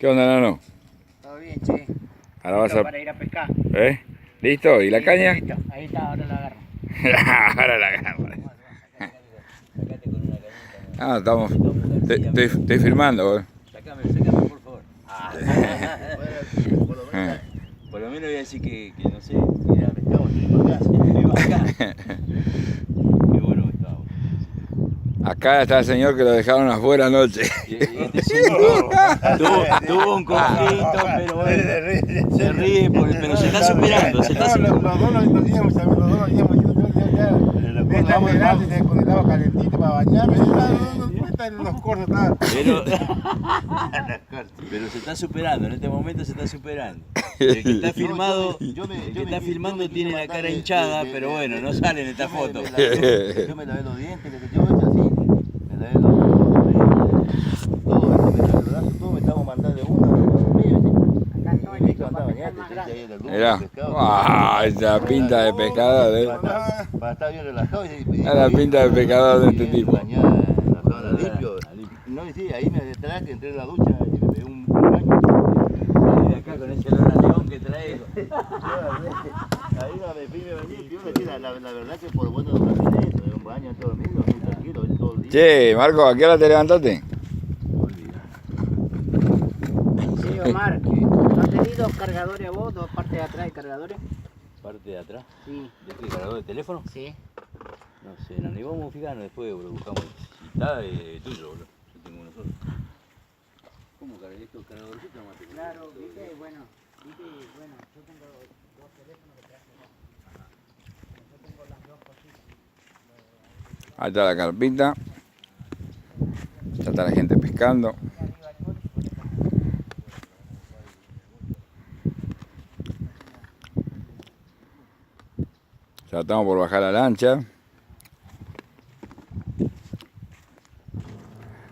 ¿Qué onda, Nano? Todo bien, che. Ahora vas a... Para ir a pescar. ¿Listo? ¿Y la Sí, caña? listo. Ahí está, ahora la agarro. Ahora la agarro. Sacate con una cañita. Ah, estamos... Estoy filmando, güey. Sacame, por favor. Por lo menos voy a decir que no sé, que la pescamos, estuvimos acá. Qué bueno que estaba. Acá está el señor que lo dejaron afuera anoche. Y este tuvo un conflicto, pero bueno, se ríe, pero se está superando, se está superando. Los dos nos íbamos, los dos nos íbamos, ya estábamos grande, se congelaba calentito para bañarme, no está en los cortos, está. Pero se está superando, en este momento se está superando. El que está filmado, tiene la cara hinchada, pero bueno, no sale en esta foto. Yo me lavé los dientes, yo he hecho así, me lavé los todo esto, me lavé los brazos, todo me estaba mandando de una, Acá estoy, listo para pescar más grande. Mirá, esa pinta de pescador, para estar bien relajado. la pinta de pescador de este tipo. Limpio. No, sí, ahí me detrás que entré en la ducha y me pegué un baño. Y acá con ese olor a león que trae. Ahí me fui, me bañé, la verdad que por bueno no me hacer eso, un baño todo dormido, muy tranquilo, todo el día. Che, Marco, ¿a qué hora te levantaste? Sí, Omar, ¿no has tenido cargadores a vos? ¿Dos partes de atrás de cargadores? ¿Parte de atrás? Sí. ¿De qué cargador de teléfono? Sí. No sé, no, ni vamos a fijarnos después, boludo, buscamos. Si está, tuyo, boludo. Yo tengo uno solo. ¿Cómo cargué estos cargadorcitos? Claro, viste, bueno, yo tengo dos teléfonos que traje acá. Yo tengo las dos cositas. Ahí está la carpita. Ya está la gente pescando. Ya estamos por bajar la lancha.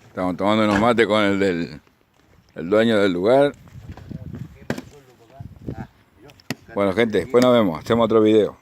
Estamos tomando unos mates con el dueño del lugar. Bueno, gente, después nos vemos. Hacemos otro video.